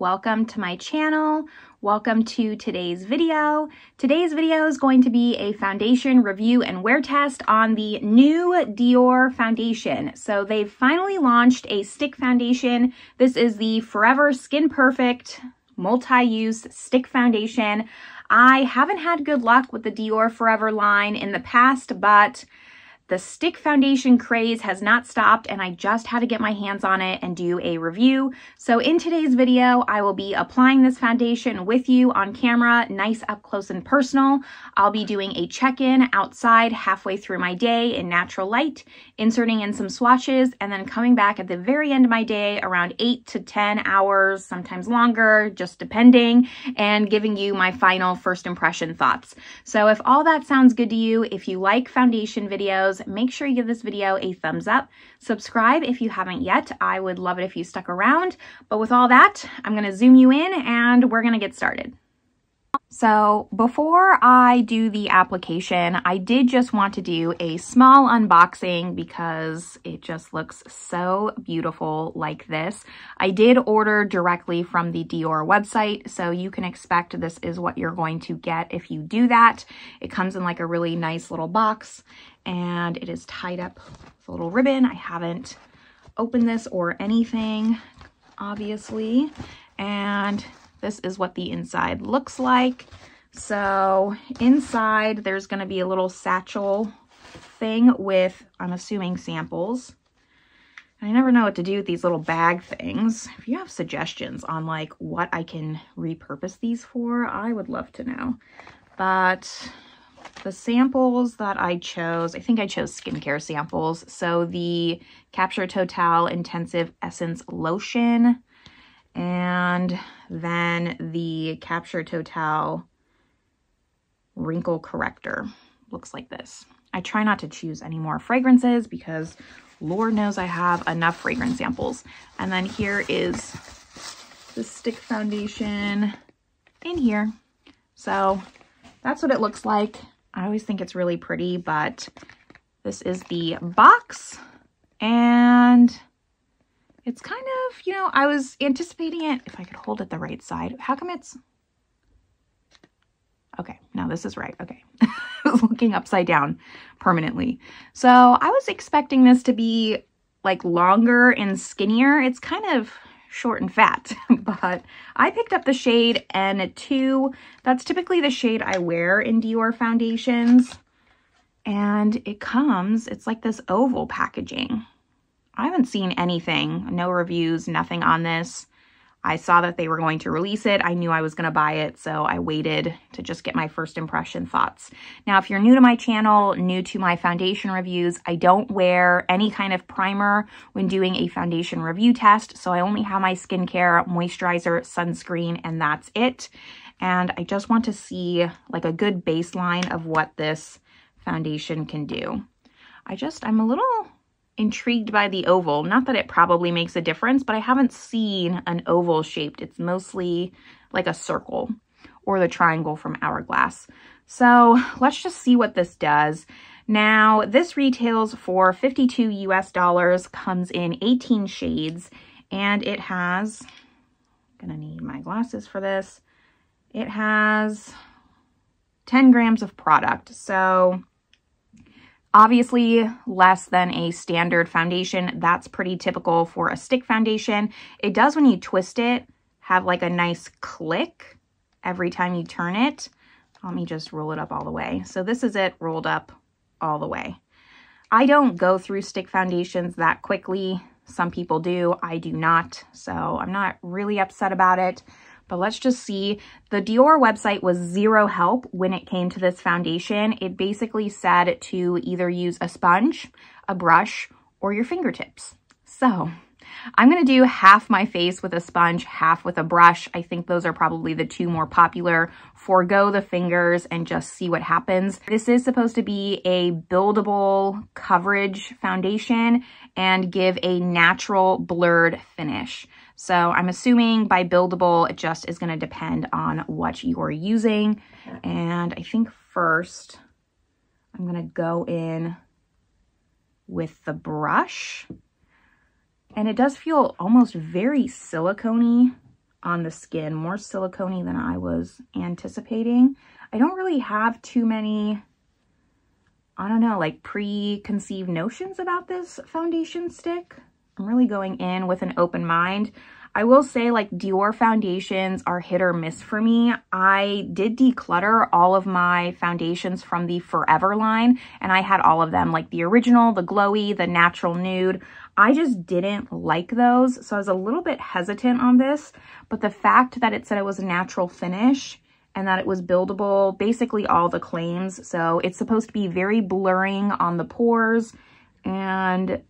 welcome to my channel. Welcome to today's video. Today's video is going to be a foundation review and wear test on the new Dior foundation. So they've finally launched a stick foundation. This is the Forever Skin Perfect multi-use stick foundation. I haven't had good luck with the Dior Forever line in the past, but the stick foundation craze has not stopped, and I just had to get my hands on it and do a review. So in today's video, I will be applying this foundation with you on camera, nice up close and personal. I'll be doing a check-in outside halfway through my day in natural light, inserting in some swatches, and then coming back at the very end of my day around 8 to 10 hours, sometimes longer, just depending, and giving you my final first impression thoughts. So if all that sounds good to you, if you like foundation videos, make sure you give this video a thumbs up. Subscribe if you haven't yet. I would love it if you stuck around. But with all that, I'm going to zoom you in and we're going to get started. So before I do the application, I did just want to do a small unboxing because it just looks so beautiful like this. I did order directly from the Dior website, so you can expect this is what you're going to get if you do that. It comes in like a really nice little box and it is tied up with a little ribbon. I haven't opened this or anything, obviously, and this is what the inside looks like. So inside, there's going to be a little satchel thing with, I'm assuming, samples. I never know what to do with these little bag things. If you have suggestions on like what I can repurpose these for, I would love to know. But the samples that I chose, I think I chose skincare samples. So the Capture Total Intensive Essence Lotion, and then the Capture Total Wrinkle Corrector. Looks like this. I try not to choose any more fragrances because Lord knows I have enough fragrance samples. And then here is the stick foundation in here. So that's what it looks like. I always think it's really pretty, but this is the box, and it's kind of, you know, I was anticipating it, if I could hold it the right side. How come it's, okay, no, this is right, okay. I was looking upside down permanently. So I was expecting this to be like longer and skinnier. It's kind of short and fat, but I picked up the shade N2. That's typically the shade I wear in Dior foundations. And it comes, it's like this oval packaging. I haven't seen anything, no reviews, nothing on this. I saw that they were going to release it. I knew I was going to buy it, so I waited to just get my first impression thoughts. Now, if you're new to my channel, new to my foundation reviews, I don't wear any kind of primer when doing a foundation review test, so I only have my skincare, moisturizer, sunscreen, and that's it. And I just want to see like a good baseline of what this foundation can do. I'm a little intrigued by the oval. Not that it probably makes a difference, but I haven't seen an oval shaped. It's mostly like a circle or the triangle from Hourglass. So let's just see what this does. Now, this retails for $52 US, comes in 18 shades, and it has, I'm gonna need my glasses for this, it has 10 grams of product. So obviously less than a standard foundation. That's pretty typical for a stick foundation. It does, when you twist it, have like a nice click every time you turn it. Let me just roll it up all the way. So this is it rolled up all the way. I don't go through stick foundations that quickly. Some people do, I do not. So I'm not really upset about it. But let's just see. The Dior website was zero help when it came to this foundation. It basically said to either use a sponge, a brush, or your fingertips. So I'm going to do half my face with a sponge, half with a brush. I think those are probably the two more popular. Forgo the fingers and just see what happens. This is supposed to be a buildable coverage foundation and give a natural blurred finish. So I'm assuming by buildable, it just is going to depend on what you're using. And I think first I'm going to go in with the brush. And it does feel almost very silicone-y. on the skin, more silicone-y than I was anticipating. I don't really have too many, I don't know, like preconceived notions about this foundation stick. I'm really going in with an open mind. I will say, like, Dior foundations are hit or miss for me. I did declutter all of my foundations from the Forever line, and I had all of them, like the original, the glowy, the natural nude. I just didn't like those, so I was a little bit hesitant on this, but the fact that it said it was a natural finish and that it was buildable, basically all the claims. So it's supposed to be very blurring on the pores and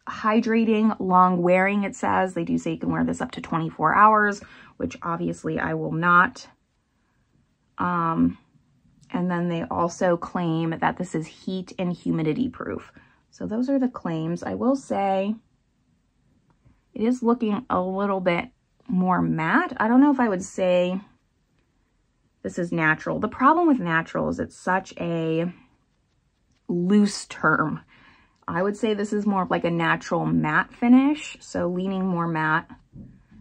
hydrating, long wearing, it says. They do say you can wear this up to 24 hours, which obviously I will not. And then they also claim that this is heat and humidity proof. So those are the claims. I will say it is looking a little bit more matte. I don't know if I would say this is natural. The problem with natural is it's such a loose term. I would say this is more of like a natural matte finish, so leaning more matte.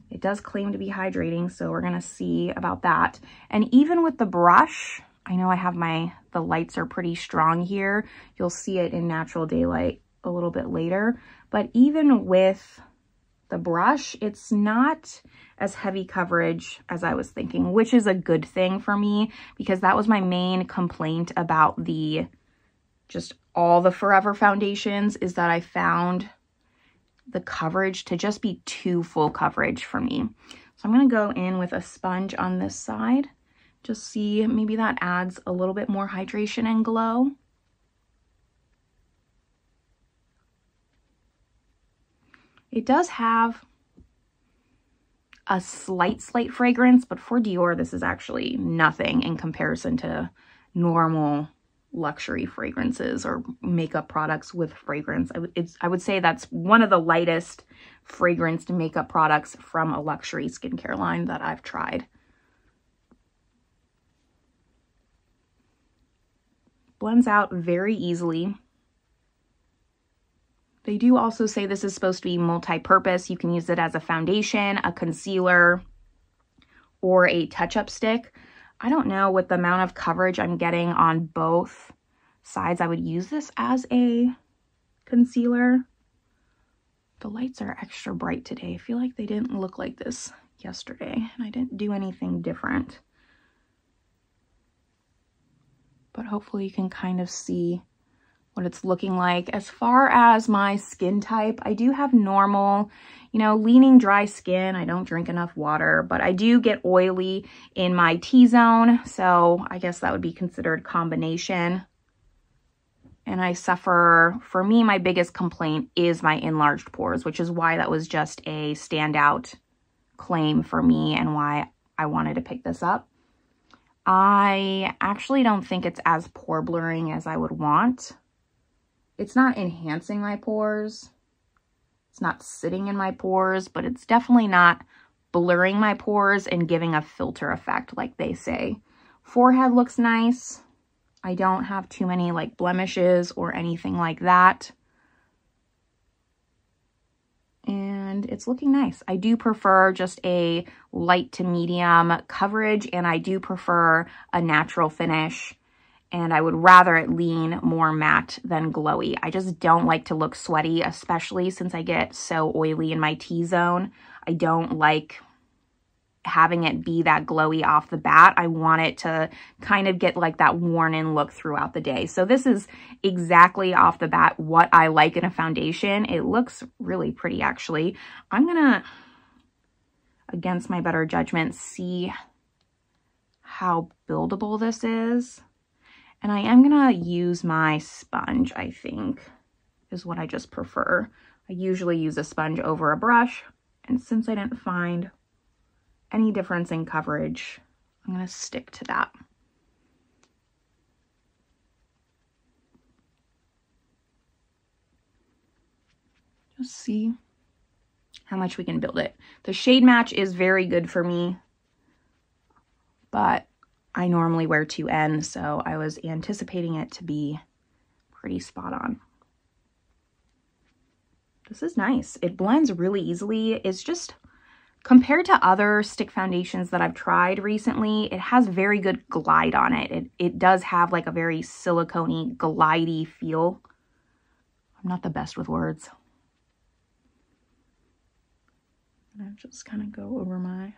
It does claim to be hydrating, so we're gonna see about that. And even with the brush, I know I have the lights are pretty strong here. You'll see it in natural daylight a little bit later, but even with the brush, it's not as heavy coverage as I was thinking, which is a good thing for me because that was my main complaint about just all the Forever foundations, is that I found the coverage to just be too full coverage for me. So I'm gonna go in with a sponge on this side. Just see, maybe that adds a little bit more hydration and glow. It does have a slight fragrance, but for Dior, this is actually nothing in comparison to normal luxury fragrances or makeup products with fragrance. I would say that's one of the lightest fragranced makeup products from a luxury skincare line that I've tried. Blends out very easily. They do also say this is supposed to be multi-purpose. You can use it as a foundation, a concealer, or a touch-up stick. I don't know, with the amount of coverage I'm getting on both sides, I would use this as a concealer. The lights are extra bright today. I feel like they didn't look like this yesterday, and I didn't do anything different. But hopefully you can kind of see what it's looking like. As far as my skin type, I do have normal, you know, leaning dry skin. I don't drink enough water, but I do get oily in my T-zone. So I guess that would be considered combination. And I suffer, for me, my biggest complaint is my enlarged pores, which is why that was just a standout claim for me and why I wanted to pick this up. I actually don't think it's as pore blurring as I would want. It's not enhancing my pores. It's not sitting in my pores, but it's definitely not blurring my pores and giving a filter effect like they say. Forehead looks nice. I don't have too many like blemishes or anything like that. And it's looking nice. I do prefer just a light to medium coverage, and I do prefer a natural finish, and I would rather it lean more matte than glowy. I just don't like to look sweaty, especially since I get so oily in my T-zone. I don't like having it be that glowy off the bat. I want it to kind of get like that worn-in look throughout the day. So this is exactly off the bat what I like in a foundation. It looks really pretty, actually. I'm gonna, against my better judgment, see how buildable this is. And I am gonna use my sponge, I think, is what I just prefer. I usually use a sponge over a brush, and since I didn't find any difference in coverage, I'm gonna stick to that. Just see how much we can build it. The shade match is very good for me, but I normally wear 2N, so I was anticipating it to be pretty spot on. This is nice. It blends really easily. It's just Compared to other stick foundations that I've tried recently, it has very good glide on it. It does have like a very silicone-y, glidey feel. I'm not the best with words. And I just kind of go over my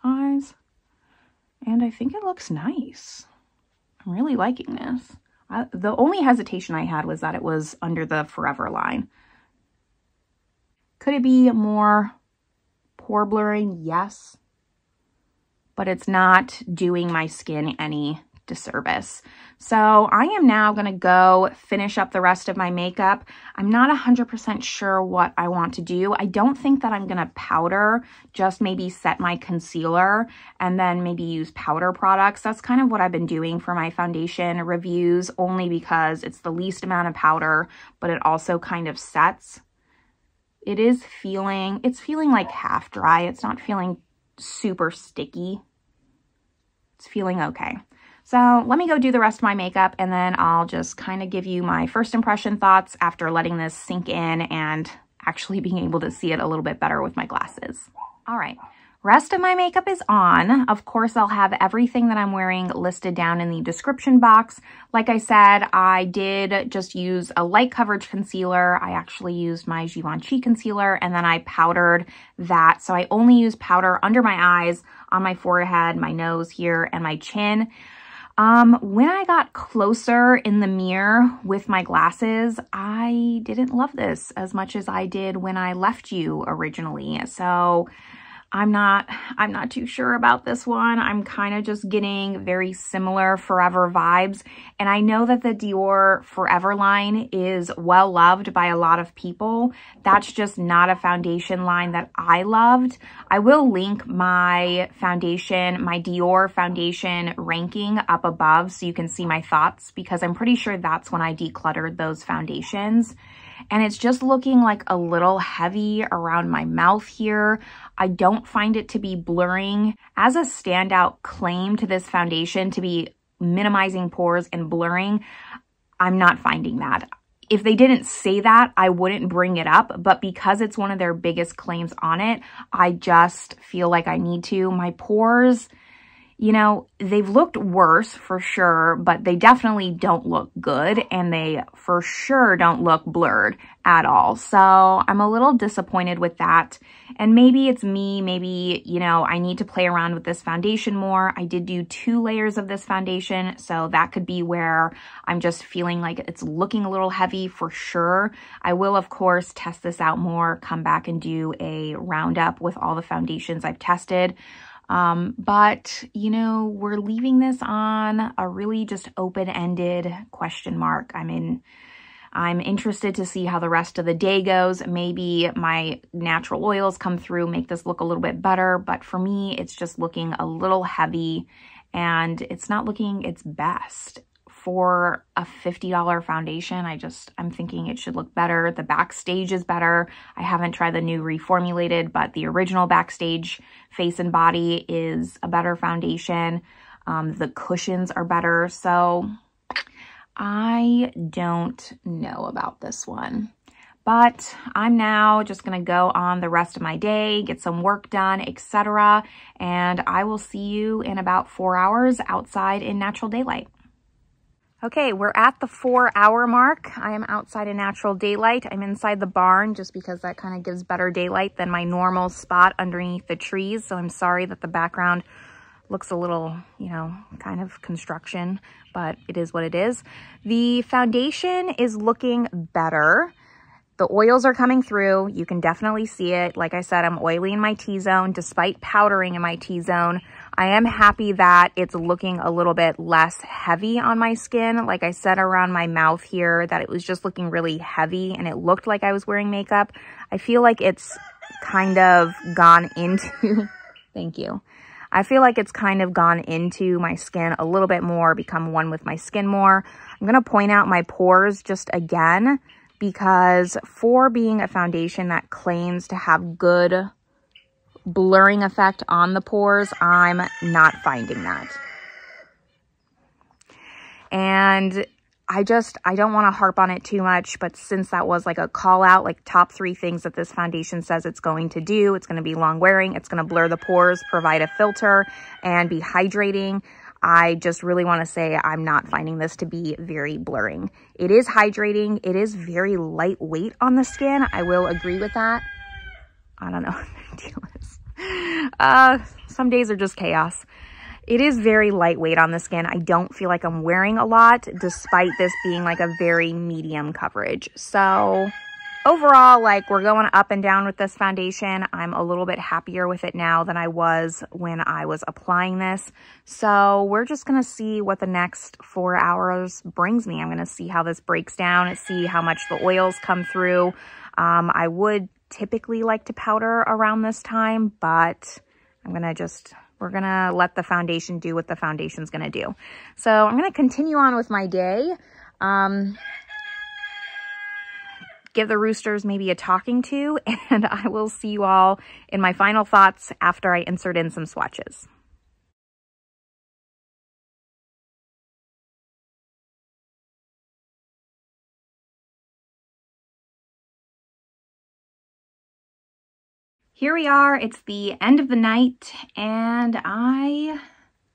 eyes. And I think it looks nice. I'm really liking this. The only hesitation I had was that it was under the Forever line. Could it be more pore blurring? Yes. But it's not doing my skin any disservice. So I am now going to go finish up the rest of my makeup. I'm not 100% sure what I want to do. I don't think that I'm going to powder, just maybe set my concealer and then maybe use powder products. That's kind of what I've been doing for my foundation reviews, only because it's the least amount of powder, but it also kind of sets. It's feeling like half dry. It's not feeling super sticky. It's feeling okay. So let me go do the rest of my makeup, and then I'll just kind of give you my first impression thoughts after letting this sink in and actually being able to see it a little bit better with my glasses. All right, rest of my makeup is on. Of course, I'll have everything that I'm wearing listed down in the description box. Like I said, I did just use a light coverage concealer. I actually used my Givenchy concealer, and then I powdered that. So I only use powder under my eyes, on my forehead, my nose here, and my chin. When I got closer in the mirror with my glasses, I didn't love this as much as I did when I left you originally. So I'm not too sure about this one. I'm kind of just getting very similar Forever vibes. And I know that the Dior Forever line is well loved by a lot of people. That's just not a foundation line that I loved. I will link my foundation, my Dior foundation ranking up above so you can see my thoughts, because I'm pretty sure that's when I decluttered those foundations. And it's just looking like a little heavy around my mouth here. I don't find it to be blurring. As a standout claim to this foundation to be minimizing pores and blurring, I'm not finding that. If they didn't say that, I wouldn't bring it up, but because it's one of their biggest claims on it, I just feel like I need to. My pores, you know, they've looked worse for sure, but they definitely don't look good, and they for sure don't look blurred at all. So I'm a little disappointed with that. And maybe it's me, maybe, you know, I need to play around with this foundation more. I did do 2 layers of this foundation, so that could be where I'm just feeling like it's looking a little heavy for sure. I will, of course, test this out more, come back and do a roundup with all the foundations I've tested. But, you know, we're leaving this on a really just open-ended question mark. I'm interested to see how the rest of the day goes. Maybe my natural oils come through, make this look a little bit better. But for me, it's just looking a little heavy, and it's not looking its best. For a $50 foundation, I'm thinking it should look better. The Backstage is better. I haven't tried the new reformulated, but the original Backstage Face and Body is a better foundation. The cushions are better. So I don't know about this one. But I'm now just going to go on the rest of my day, get some work done, etc. And I will see you in about 4 hours outside in natural daylight. Okay, we're at the 4-hour mark. I am outside in natural daylight. I'm inside the barn just because that kind of gives better daylight than my normal spot underneath the trees. So I'm sorry that the background looks a little, you know, kind of construction, but it is what it is. The foundation is looking better. The oils are coming through. You can definitely see it. Like I said, I'm oily in my T-zone despite powdering in my T-zone. I am happy that it's looking a little bit less heavy on my skin. Like I said, around my mouth here, that it was just looking really heavy and it looked like I was wearing makeup. I feel like it's kind of gone into, thank you. I feel like it's kind of gone into my skin a little bit more, become one with my skin more. I'm going to point out my pores just again, because for being a foundation that claims to have good blurring effect on the pores, I'm not finding that. And I don't want to harp on it too much, but since that was like a call out, like top 3 things that this foundation says it's going to do, it's going to be long wearing, it's going to blur the pores, provide a filter, and be hydrating. I just really want to say I'm not finding this to be very blurring. It is hydrating. It is very lightweight on the skin. I will agree with that. I don't know what the deal is. Some days are just chaos. It is very lightweight on the skin. I don't feel like I'm wearing a lot, despite this being like a very medium coverage. So overall, like, we're going up and down with this foundation. I'm a little bit happier with it now than I was when I was applying this. So we're just going to see what the next 4 hours brings me. I'm going to see how this breaks down and see how much the oils come through. I would typically like to powder around this time, but we're going to let the foundation do what the foundation's going to do. So I'm going to continue on with my day. Give the roosters maybe a talking to, and I will see you all in my final thoughts after I insert in some swatches. Here we are, it's the end of the night, and I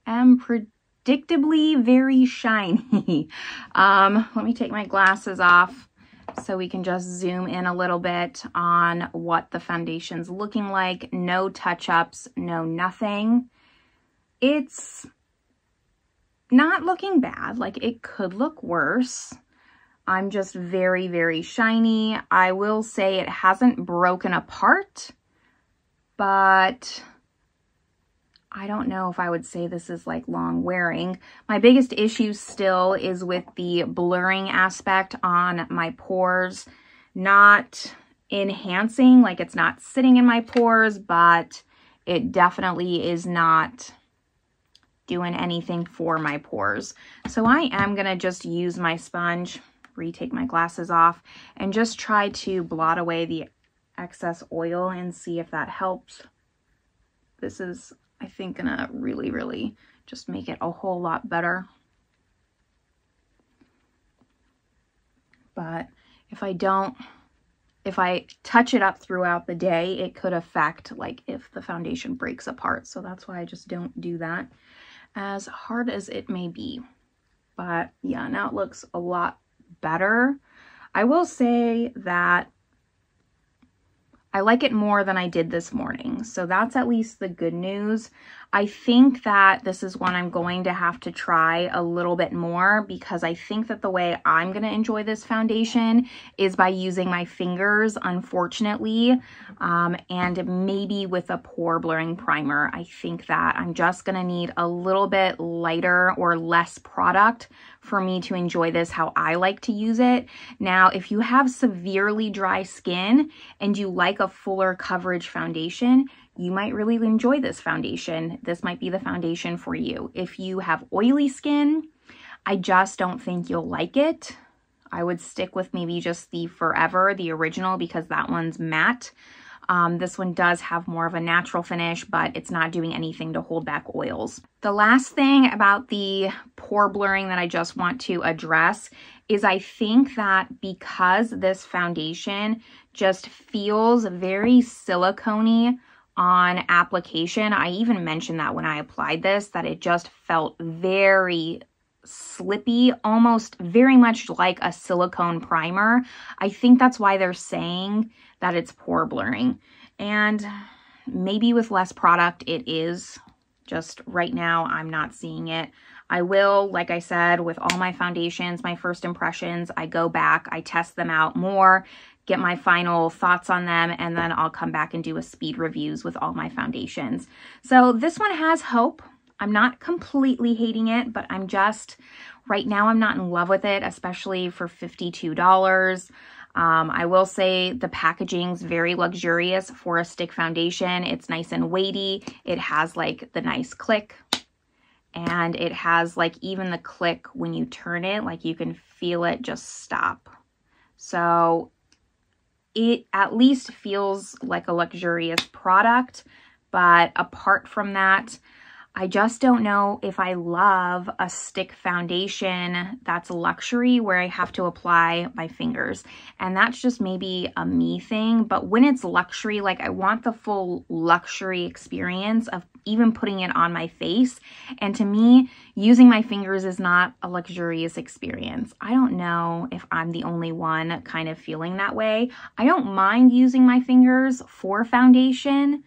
am predictably very shiny. Let me take my glasses off so we can just zoom in a little bit on what the foundation's looking like. No touch-ups, no nothing. It's not looking bad, like it could look worse. I'm just very, very shiny. I will say it hasn't broken apart, but I don't know if I would say this is like long wearing. My biggest issue still is with the blurring aspect on my pores, not enhancing, like it's not sitting in my pores, but it definitely is not doing anything for my pores. So I am gonna just use my sponge, retake my glasses off, and just try to blot away the excess oil and see if that helps. This is, I think, gonna really, really just make it a whole lot better. But if I touch it up throughout the day, it could affect like if the foundation breaks apart. So that's why I just don't do that, as hard as it may be. But yeah, now it looks a lot better. I will say that I like it more than I did this morning. So that's at least the good news. I think that this is one I'm going to have to try a little bit more, because I think that the way I'm going to enjoy this foundation is by using my fingers, unfortunately, and maybe with a pore blurring primer. I think that I'm just going to need a little bit lighter or less product for me to enjoy this how I like to use it. Now, if you have severely dry skin and you like a fuller coverage foundation, you might really enjoy this foundation. This might be the foundation for you. If you have oily skin, I just don't think you'll like it. I would stick with maybe just the Forever, the original, because that one's matte. This one does have more of a natural finish, but it's not doing anything to hold back oils. The last thing about the pore blurring that I just want to address is I think that because this foundation just feels very silicone-y on application, I even mentioned that when I applied this, that it just felt very slippy, almost very much like a silicone primer. I think that's why they're saying that it's pore blurring. And maybe with less product it is. Just right now I'm not seeing it. I will, like I said, with all my foundations, my first impressions, I go back, I test them out more, get my final thoughts on them, and then I'll come back and do a speed reviews with all my foundations. So this one has hope. I'm not completely hating it, but I'm just, right now I'm not in love with it, especially for $52. I will say the packaging's very luxurious for a stick foundation. It's nice and weighty. It has like the nice click, and it has like even the click when you turn it, like you can feel it just stop. So it at least feels like a luxurious product, but apart from that, I just don't know if I love a stick foundation that's luxury where I have to apply my fingers. And that's just maybe a me thing. But when it's luxury, like I want the full luxury experience of even putting it on my face. And to me, using my fingers is not a luxurious experience. I don't know if I'm the only one kind of feeling that way. I don't mind using my fingers for foundation,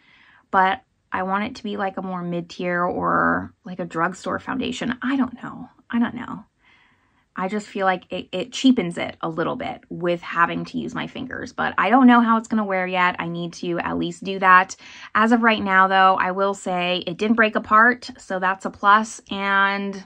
but I want it to be like a more mid-tier or like a drugstore foundation. I don't know. I just feel like it cheapens it a little bit with having to use my fingers, but I don't know how it's going to wear yet. I need to at least do that. As of right now, though, I will say it didn't break apart, so that's a plus. And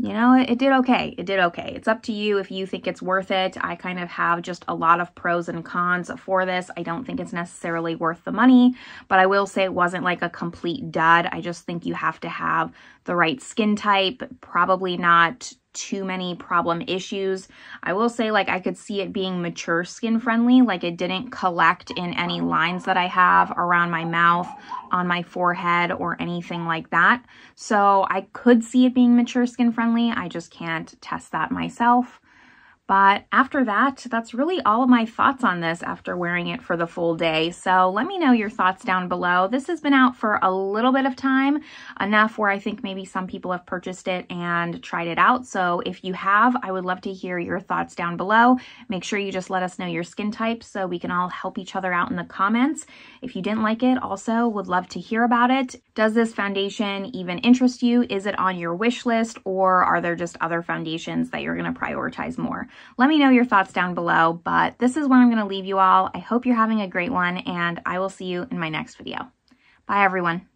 you know, it did okay. It did okay. It's up to you if you think it's worth it. I kind of have just a lot of pros and cons for this. I don't think it's necessarily worth the money, but I will say it wasn't like a complete dud. I just think you have to have the right skin type, probably not too many problem issues. I will say, like, I could see it being mature skin friendly, like it didn't collect in any lines that I have around my mouth, on my forehead, or anything like that. So I could see it being mature skin friendly. I just can't test that myself. But after that, that's really all of my thoughts on this after wearing it for the full day. So let me know your thoughts down below. This has been out for a little bit of time, enough where I think maybe some people have purchased it and tried it out. So if you have, I would love to hear your thoughts down below. Make sure you just let us know your skin type so we can all help each other out in the comments. If you didn't like it, also would love to hear about it. Does this foundation even interest you? Is it on your wish list, or are there just other foundations that you're going to prioritize more? Let me know your thoughts down below, but this is where I'm going to leave you all. I hope you're having a great one, and I will see you in my next video. Bye, everyone.